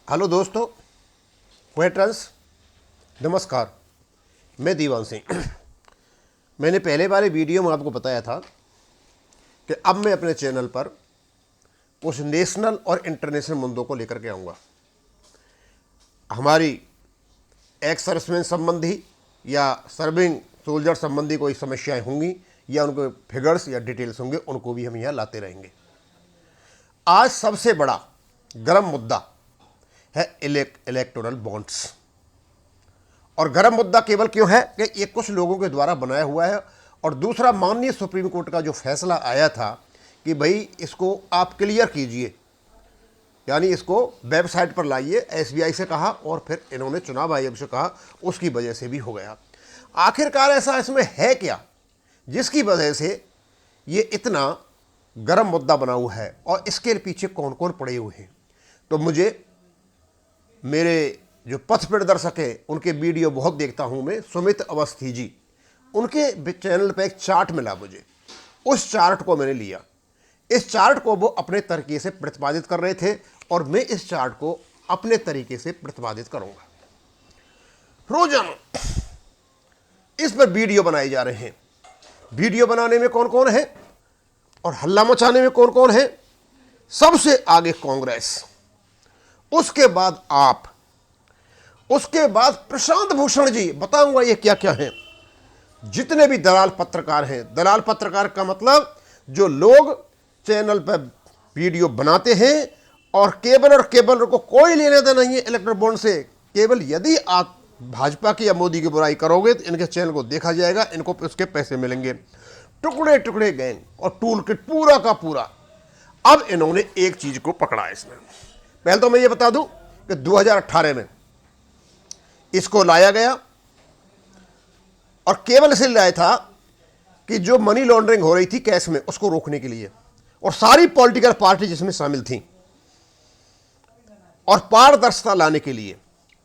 Hello दोस्तों, veterans, नमस्कार। मैं दीवान सिंह। मैंने पहले वाले वीडियो में आपको बताया था कि अब मैं अपने चैनल पर कुछ नेशनल और इंटरनेशनल मुद्दों को लेकर के आऊँगा। हमारी एक्स सर्विसमैन संबंधी या सर्विंग सोल्जर संबंधी कोई समस्याएं होंगी या उनके फिगर्स या डिटेल्स होंगे, उनको भी हम यहाँ लाते रहेंगे। आज सबसे बड़ा गर्म मुद्दा है इलेक्टोरल बॉन्ड्स। और गर्म मुद्दा केवल क्यों है कि ये कुछ लोगों के द्वारा बनाया हुआ है, और दूसरा माननीय सुप्रीम कोर्ट का जो फैसला आया था कि भाई इसको आप क्लियर कीजिए, यानी इसको वेबसाइट पर लाइए, एसबीआई से कहा और फिर इन्होंने चुनाव आयोग से कहा, उसकी वजह से भी हो गया। आखिरकार ऐसा इसमें है क्या जिसकी वजह से ये इतना गर्म मुद्दा बना हुआ है और इसके पीछे कौन कौन पड़े हुए हैं? तो मुझे मेरे जो पथ प्रदर्शक है उनके वीडियो बहुत देखता हूं मैं, सुमित अवस्थी जी, उनके चैनल पे एक चार्ट मिला मुझे। उस चार्ट को मैंने लिया। इस चार्ट को वो अपने तरीके से प्रतिपादित कर रहे थे और मैं इस चार्ट को अपने तरीके से प्रतिपादित करूंगा। रोजाना इस पर वीडियो बनाए जा रहे हैं। वीडियो बनाने में कौन कौन है और हल्ला मचाने में कौन कौन है? सबसे आगे कांग्रेस, उसके बाद आप, उसके बाद प्रशांत भूषण जी। बताऊंगा ये क्या क्या है। जितने भी दलाल पत्रकार हैं, दलाल पत्रकार का मतलब जो लोग चैनल पर वीडियो बनाते हैं और केवल को कोई लेने देना नहीं है इलेक्ट्रल बॉन्ड से। केवल यदि आप भाजपा की या मोदी की बुराई करोगे तो इनके चैनल को देखा जाएगा, इनको उसके पैसे मिलेंगे। टुकड़े टुकड़े गैंग और टूल किट पूरा का पूरा। अब इन्होंने एक चीज को पकड़ा है इसमें। पहले तो मैं ये बता दूं कि 2018 में इसको लाया गया और केवल इसलिए लाया था कि जो मनी लॉन्ड्रिंग हो रही थी कैश में, उसको रोकने के लिए, और सारी पॉलिटिकल पार्टी जिसमें शामिल थी, और पारदर्शिता लाने के लिए।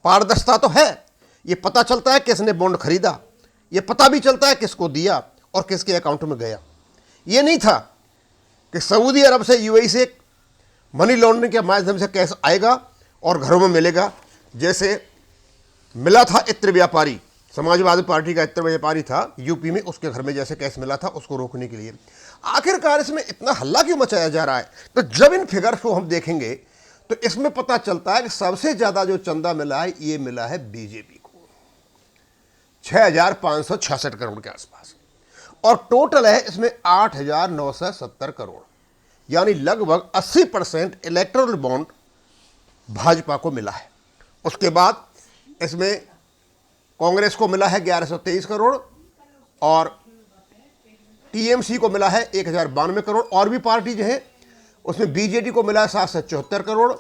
पारदर्शिता तो है, ये पता चलता है किसने बॉन्ड खरीदा, ये पता भी चलता है किसको दिया और किसके अकाउंट में गया। ये नहीं था कि सऊदी अरब से यूएई से मनी लॉन्ड्रिंग के माध्यम से कैश आएगा और घरों में मिलेगा। जैसे मिला था इत्र व्यापारी, समाजवादी पार्टी का इत्र व्यापारी था यूपी में, उसके घर में जैसे कैश मिला था, उसको रोकने के लिए। आखिरकार इसमें इतना हल्ला क्यों मचाया जा रहा है? तो जब इन फिगर्स को हम देखेंगे तो इसमें पता चलता है कि सबसे ज्यादा जो चंदा मिला है ये मिला है बीजेपी को, 6,566 करोड़ के आसपास, और टोटल है इसमें 8,970 करोड़, यानी लगभग 80% इलेक्टोरल बॉन्ड भाजपा को मिला है। उसके बाद इसमें कांग्रेस को मिला है 1123 करोड़ और टीएमसी को मिला है 1,092 करोड़, और भी पार्टी जो है उसमें बीजेडी को मिला है 774 करोड़,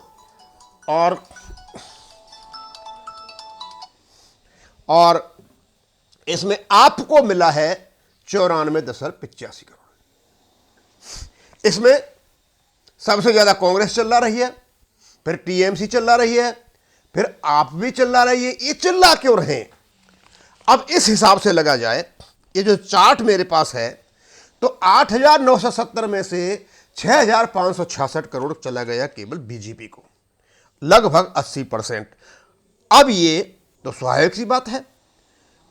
और इसमें आपको मिला है 94.85 करोड़। इसमें सबसे ज्यादा कांग्रेस चिल्ला रही है, फिर टीएमसी चिल्ला रही है, फिर आप भी चिल्ला रही है। ये चिल्ला क्यों रहे? अब इस हिसाब से लगा जाए, ये जो चार्ट मेरे पास है, तो 8,970 में से 6,566 करोड़ चला गया केवल बीजेपी को, लगभग 80%। अब ये तो स्वाभाविक सी बात है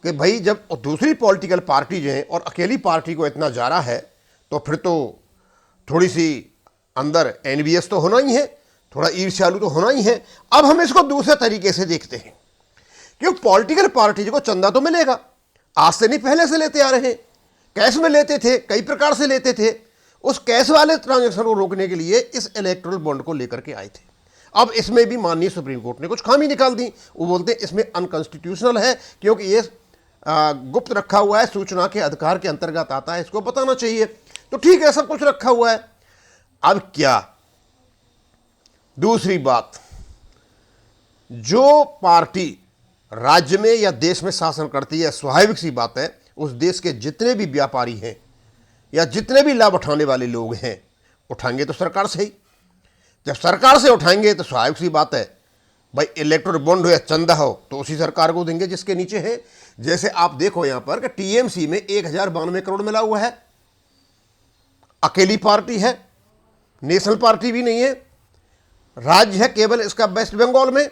कि भाई जब दूसरी पॉलिटिकल पार्टी जो है और अकेली पार्टी को इतना जा रहा है तो फिर तो थोड़ी सी अंदर एनवीएस तो होना ही है, थोड़ा ईर्ष्यालु तो होना ही है। अब हम इसको दूसरे तरीके से देखते हैं कि पॉलिटिकल पार्टी को चंदा तो मिलेगा, आज से नहीं पहले से लेते आ रहे हैं, कैश में लेते थे, कई प्रकार से लेते थे। उस कैश वाले ट्रांजैक्शन को रोकने के लिए इस इलेक्टोरल बॉन्ड को लेकर के आए थे। अब इसमें भी माननीय सुप्रीम कोर्ट ने कुछ खामी निकाल दी। वो बोलते हैं इसमें अनकॉन्स्टिट्यूशनल है क्योंकि ये गुप्त रखा हुआ है, सूचना के अधिकार के अंतर्गत आता है, इसको बताना चाहिए। तो ठीक है, सब कुछ रखा हुआ है। अब क्या दूसरी बात, जो पार्टी राज्य में या देश में शासन करती है, स्वाभाविक सी बात है उस देश के जितने भी व्यापारी हैं या जितने भी लाभ उठाने वाले लोग हैं, उठाएंगे तो सरकार से ही। जब सरकार से उठाएंगे तो स्वाभाविक सी बात है भाई इलेक्टोरल बॉन्ड हो या चंदा हो तो उसी सरकार को देंगे जिसके नीचे है। जैसे आप देखो यहां पर कि टीएमसी में 1,092 करोड़ मिला हुआ है, अकेली पार्टी है, नेशनल पार्टी भी नहीं है, राज्य है केवल इसका वेस्ट बंगाल में,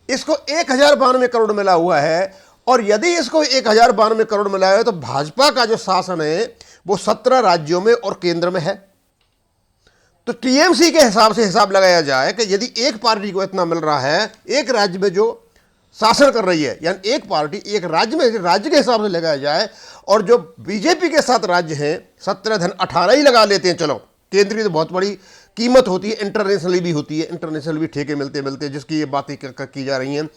इसको 1092 करोड़ मिला हुआ है। और यदि इसको 1092 करोड़ मिला है तो भाजपा का जो शासन है वो 17 राज्यों में और केंद्र में है। तो टीएमसी के हिसाब से हिसाब लगाया जाए कि यदि एक पार्टी को इतना मिल रहा है एक राज्य में जो शासन कर रही है, यानी एक पार्टी एक राज्य में, राज्य के हिसाब से लगाया जाए, और जो बीजेपी के साथ राज्य हैं 17 धन 18 ही लगा लेते हैं, चलो केंद्रीय तो बहुत बड़ी कीमत होती है, इंटरनेशनली भी होती है, इंटरनेशनल भी ठेके मिलते मिलते जिसकी ये बातें की जा रही हैं।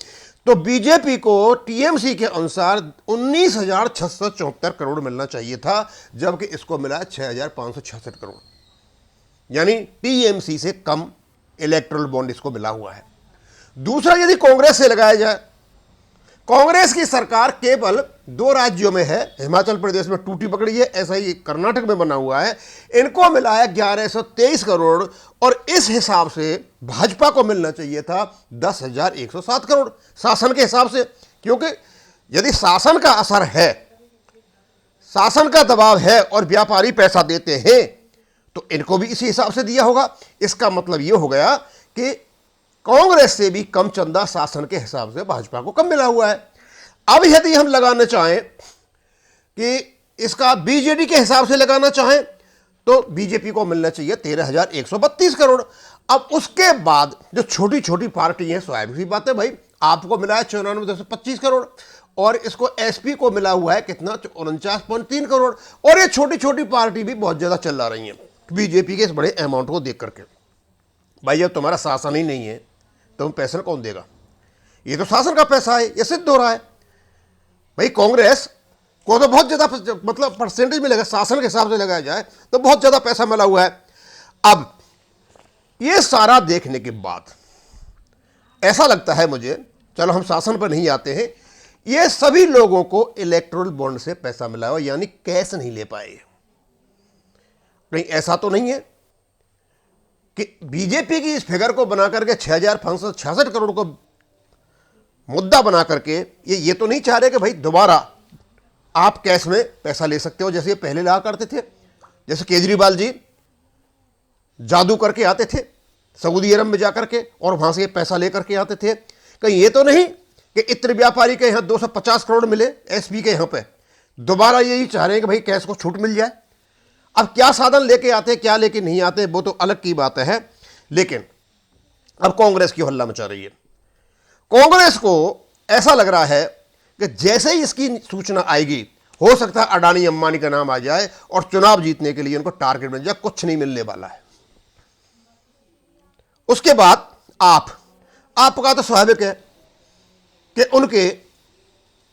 तो बीजेपी को टीएमसी के अनुसार 19,674 करोड़ मिलना चाहिए था, जबकि इसको मिला 6,566 करोड़, यानी टीएमसी से कम इलेक्टोरल बॉन्ड इसको मिला हुआ है। दूसरा, यदि कांग्रेस से लगाया जाए, कांग्रेस की सरकार केवल 2 राज्यों में है, हिमाचल प्रदेश में टूटी पकड़ी है, ऐसा ही कर्नाटक में बना हुआ है, इनको मिला है 1123 करोड़, और इस हिसाब से भाजपा को मिलना चाहिए था 10,107 करोड़ शासन के हिसाब से। क्योंकि यदि शासन का असर है, शासन का दबाव है और व्यापारी पैसा देते हैं तो इनको भी इसी हिसाब से दिया होगा। इसका मतलब यह हो गया कि कांग्रेस से भी कम चंदा शासन के हिसाब से भाजपा को कम मिला हुआ है। अब यदि हम लगाना चाहें कि इसका बीजेडी के हिसाब से लगाना चाहें तो बीजेपी को मिलना चाहिए 13,132 करोड़। अब उसके बाद जो छोटी छोटी पार्टी है, स्वाभाविक सी बात है भाई, आपको मिला है 94,225 करोड़ और इसको एसपी को मिला हुआ है कितना, 49.3 करोड़। और ये छोटी छोटी पार्टी भी बहुत ज्यादा चल रही है बीजेपी के इस बड़े अमाउंट को देख करके। भाई जब तुम्हारा शासन ही नहीं है तो पैसा कौन देगा? ये तो शासन का पैसा है, ये सिद्ध हो रहा है। भाई कांग्रेस को तो बहुत ज्यादा, मतलब परसेंटेज में लगा, शासन के हिसाब से लगाया जाए तो बहुत ज्यादा पैसा मिला हुआ है। अब ये सारा देखने के बाद ऐसा लगता है मुझे, चलो हम शासन पर नहीं आते हैं, ये सभी लोगों को इलेक्टोरल बॉन्ड से पैसा मिला हुआ, यानी कैश नहीं ले पाए। नहीं, ऐसा तो नहीं है कि बीजेपी की इस फिगर को बना करके 6,566 करोड़ को मुद्दा बना करके ये तो नहीं चाह रहे कि भाई दोबारा आप कैश में पैसा ले सकते हो जैसे ये पहले ला करते थे, जैसे केजरीवाल जी जादू करके आते थे सऊदी अरब में जाकर के और वहां से पैसा लेकर के आते थे। कहीं ये तो नहीं कि इत्र व्यापारी के यहां 250 करोड़ मिले एसपी के यहां पे, दोबारा यही चाह रहे हैं कि भाई कैश को छूट मिल जाए। अब क्या साधन लेके आते क्या लेके नहीं आते वो तो अलग की बात है, लेकिन अब कांग्रेस की हल्ला मचा रही है। कांग्रेस को ऐसा लग रहा है कि जैसे ही इसकी सूचना आएगी हो सकता है अडानी अंबानी का नाम आ जाए और चुनाव जीतने के लिए उनको टारगेट मिल जाए, कुछ नहीं मिलने वाला है। उसके बाद आपका तो स्वाभाविक है कि उनके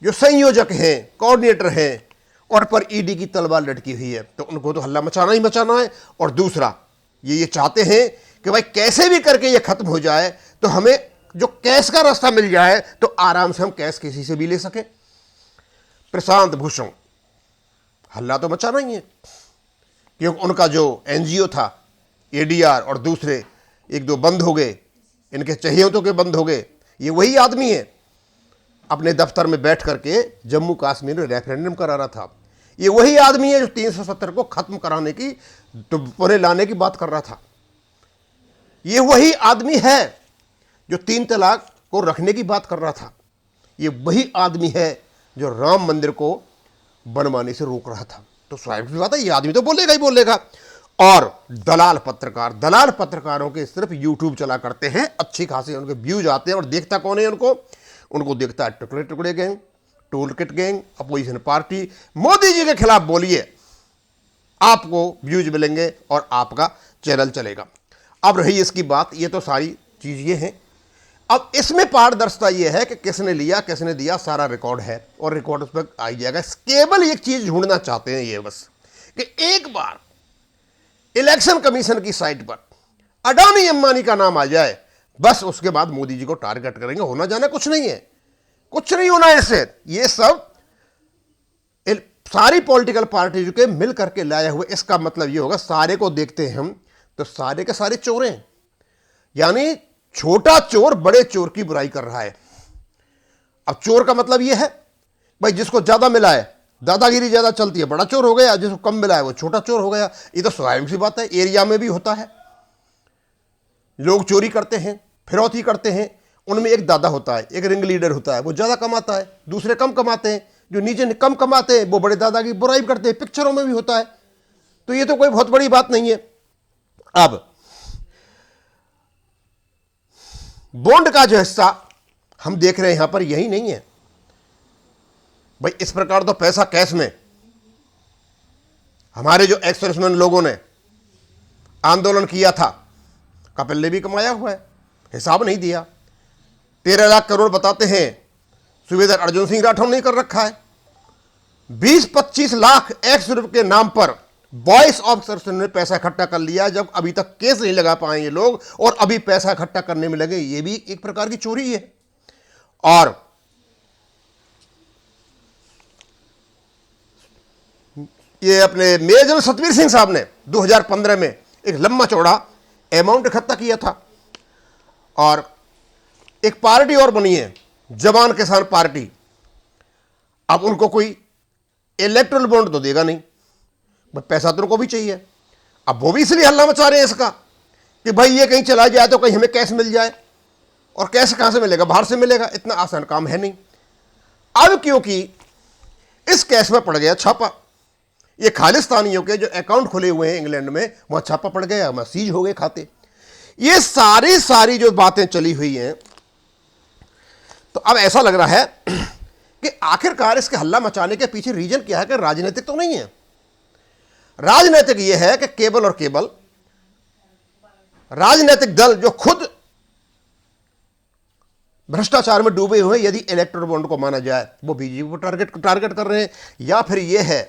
जो संयोजक हैं, कोऑर्डिनेटर हैं, और पर ईडी की तलवार लटकी हुई है, तो उनको तो हल्ला मचाना ही मचाना है। और दूसरा ये चाहते हैं कि भाई कैसे भी करके ये खत्म हो जाए तो हमें जो कैश का रास्ता मिल जाए तो आराम से हम कैश किसी से भी ले सके। प्रशांत भूषण हल्ला तो मचाना ही है क्योंकि उनका जो एनजीओ था एडीआर और दूसरे 1-2 बंद हो गए, इनके चहियों के बंद हो गए। ये वही आदमी है अपने दफ्तर में बैठ करके जम्मू कश्मीर में रेफरेंडम करा रहा था। ये वही आदमी है जो 370 को खत्म कराने की, तो पुणे लाने की बात कर रहा था। ये वही आदमी है जो 3 तलाक को रखने की बात कर रहा था। ये वही आदमी है जो राम मंदिर को बनवाने से रोक रहा था। तो स्वाभाविक बात है ये आदमी तो बोलेगा ही बोलेगा। और दलाल पत्रकारों के सिर्फ यूट्यूब चला करते हैं, अच्छी खासी उनके व्यूज आते हैं। और देखता कौन है उनको देखता है टुकड़े टुकड़े gang, tool kit gang, opposition party. Modi ji के खिलाफ बोलिए, आपको व्यूज मिलेंगे और आपका चैनल चलेगा। अब रही इसकी बात, ये तो सारी चीज ये है। अब इसमें पारदर्शिता ये है कि किसने लिया किसने दिया सारा रिकॉर्ड है और रिकॉर्ड उस पर आ जाएगा। केवल एक चीज ढूंढना चाहते हैं ये बस कि एक बार इलेक्शन कमीशन की साइट पर अडानी अंबानी का नाम आ जाए, बस उसके बाद मोदी जी को टारगेट करेंगे। होना जाना कुछ नहीं है, कुछ नहीं होना ऐसे। ये सब सारी पॉलिटिकल पार्टी के मिल करके लाए हुए, इसका मतलब ये होगा सारे को देखते हैं हम तो सारे के सारे चोर हैं, यानी छोटा चोर बड़े चोर की बुराई कर रहा है। अब चोर का मतलब ये है भाई जिसको ज्यादा मिला है, दादागिरी ज्यादा चलती है, बड़ा चोर हो गया, जिसको कम मिला है वो छोटा चोर हो गया। ये तो स्वाभाविक सी बात है, एरिया में भी होता है, लोग चोरी करते हैं। फिरौती करते हैं। उनमें एक दादा होता है, एक रिंग लीडर होता है, वो ज़्यादा कमाता है, दूसरे कम कमाते हैं। जो नीचे कम कमाते हैं वो बड़े दादा की बुराई करते हैं, पिक्चरों में भी होता है। तो ये तो कोई बहुत बड़ी बात नहीं है। अब बॉन्ड का जो हिस्सा हम देख रहे हैं यहां पर यही नहीं है भाई। इस प्रकार तो पैसा कैश में हमारे जो एक्स सर्विसमैन लोगों ने आंदोलन किया था, कपिल ने भी कमाया हुआ है, हिसाब नहीं दिया। 13 लाख करोड़ बताते हैं सूबेदार अर्जुन सिंह राठौर ने कर रखा है। 20-25 लाख एक्स रुपये के नाम पर वॉइस ऑफिसर्स ने पैसा इकट्ठा कर लिया, जब अभी तक केस नहीं लगा पाए ये लोग और अभी पैसा इकट्ठा करने में लगे। ये भी एक प्रकार की चोरी है। और ये अपने मेजर जनरल सतवीर सिंह साहब ने 2015 में एक लंबा चौड़ा अमाउंट इकट्ठा किया था। और एक पार्टी और बनी है, जवान किसान पार्टी। अब उनको कोई इलेक्टोरल बॉन्ड तो देगा नहीं, बट पैसा तो उनको भी चाहिए। अब वो भी इसलिए हल्ला मचा रहे हैं इसका कि भाई ये कहीं चला जाए तो कहीं हमें कैश मिल जाए। और कैश कहां से मिलेगा? बाहर से मिलेगा। इतना आसान काम है नहीं। अब क्योंकि इस कैश में पड़ गया छापा, ये खालिस्तानियों के जो अकाउंट खुले हुए हैं इंग्लैंड में, वहां छापा पड़ गया, वहां सीज हो गए खाते। ये सारी जो बातें चली हुई हैं, तो अब ऐसा लग रहा है कि आखिरकार इसके हल्ला मचाने के पीछे रीजन क्या है कि राजनीतिक तो नहीं है। राजनीतिक यह है कि केवल और केवल राजनीतिक दल जो खुद भ्रष्टाचार में डूबे हुए, यदि इलेक्टोरल बॉन्ड को माना जाए, वो बीजेपी को टारगेट कर रहे हैं। या फिर यह है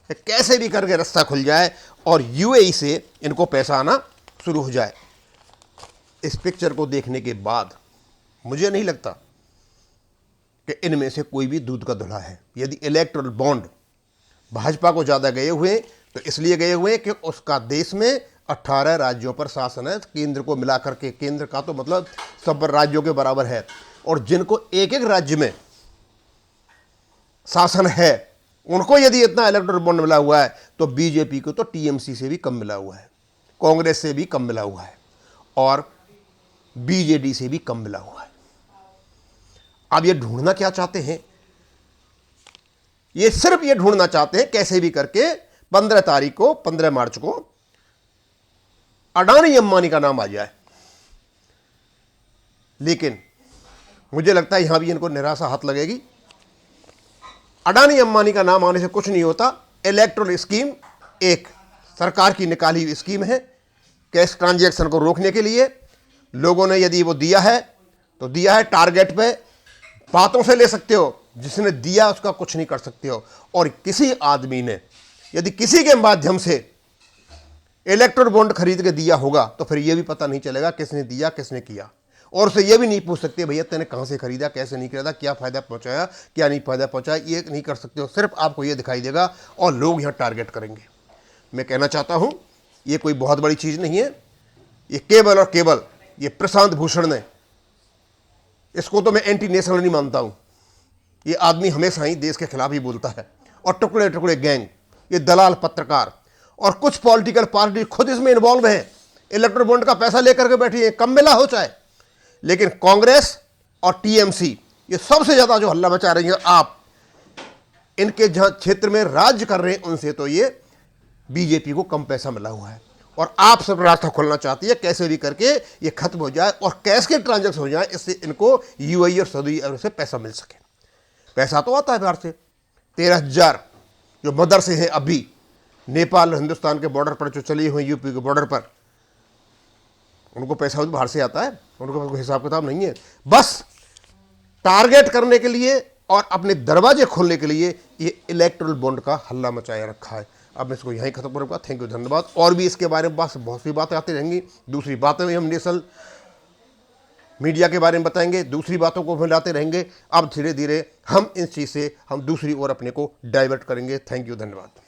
कि कैसे भी करके रास्ता खुल जाए और यूएई से इनको पैसा आना शुरू हो जाए। इस पिक्चर को देखने के बाद मुझे नहीं लगता कि इनमें से कोई भी दूध का धुला है। यदि इलेक्टोरल बॉन्ड भाजपा को ज़्यादा गए हुए तो इसलिए गए हुए कि उसका देश में 18 राज्यों पर शासन है, केंद्र को मिला करके। केंद्र का तो मतलब सब राज्यों के बराबर है। और जिनको एक एक राज्य में शासन है, उनको यदि इतना इलेक्टोरल बॉन्ड मिला हुआ है, तो बीजेपी को तो टीएमसी से भी कम मिला हुआ है, कांग्रेस से भी कम मिला हुआ है और बीजेडी से भी कम मिला हुआ है। अब ये ढूंढना क्या चाहते हैं? ये सिर्फ ये ढूंढना चाहते हैं कैसे भी करके 15 मार्च को अडानी अंबानी का नाम आ जाए। लेकिन मुझे लगता है यहां भी इनको निराशा हाथ लगेगी। अडानी अंबानी का नाम आने से कुछ नहीं होता। इलेक्ट्रल स्कीम एक सरकार की निकाली हुई स्कीम है कैश ट्रांजैक्शन को रोकने के लिए। लोगों ने यदि वो दिया है तो दिया है, टारगेट पे बातों से ले सकते हो, जिसने दिया उसका कुछ नहीं कर सकते हो। और किसी आदमी ने यदि किसी के माध्यम से इलेक्ट्रल बॉन्ड खरीद के दिया होगा तो फिर यह भी पता नहीं चलेगा किसने दिया, किसने किया। और उसे यह भी नहीं पूछ सकते भैया तेने कहां से खरीदा, कैसे नहीं खरीदा, क्या फायदा पहुंचाया, क्या नहीं फायदा पहुंचाया। ये नहीं कर सकते हो। सिर्फ आपको ये दिखाई देगा और लोग यहां टारगेट करेंगे। मैं कहना चाहता हूं ये कोई बहुत बड़ी चीज नहीं है। ये केवल और केवल ये प्रशांत भूषण ने, इसको तो मैं एंटी नेशनल नहीं मानता हूं। ये आदमी हमेशा ही देश के खिलाफ ही बोलता है। और टुकड़े टुकड़े गैंग, ये दलाल पत्रकार और कुछ पॉलिटिकल पार्टी खुद इसमें इन्वॉल्व है। इलेक्ट्रल बॉन्ड का पैसा लेकर के बैठी है, कम मिला हो चाहे। लेकिन कांग्रेस और टीएमसी ये सबसे ज्यादा जो हल्ला मचा रही है। आप इनके जहां क्षेत्र में राज्य कर रहे हैं उनसे तो ये बीजेपी को कम पैसा मिला हुआ है। और आप सब रास्ता खोलना चाहती है कैसे भी करके ये खत्म हो जाए और कैश के ट्रांजैक्शन हो जाए, इससे इनको यूएई और सऊदी अरब से पैसा मिल सके। पैसा तो आता है बाहर से। 13,000 जो मदरसे हैं अभी नेपाल हिंदुस्तान के बॉर्डर पर जो चली हुई, यूपी के बॉर्डर पर, उनको पैसा बाहर से आता है। उनको कोई हिसाब किताब नहीं है। बस टारगेट करने के लिए और अपने दरवाजे खोलने के लिए ये इलेक्टोरल बॉन्ड का हल्ला मचाया रखा है। अब मैं इसको यहीं खत्म करूँगा। थैंक यू, धन्यवाद। और भी इसके बारे में बहुत सी बातें आती रहेंगी। दूसरी बातें भी हम नेशनल मीडिया के बारे में बताएंगे, दूसरी बातों को फैलाते रहेंगे। अब धीरे धीरे हम इस चीज़ से हम दूसरी ओर अपने को डाइवर्ट करेंगे। थैंक यू, धन्यवाद।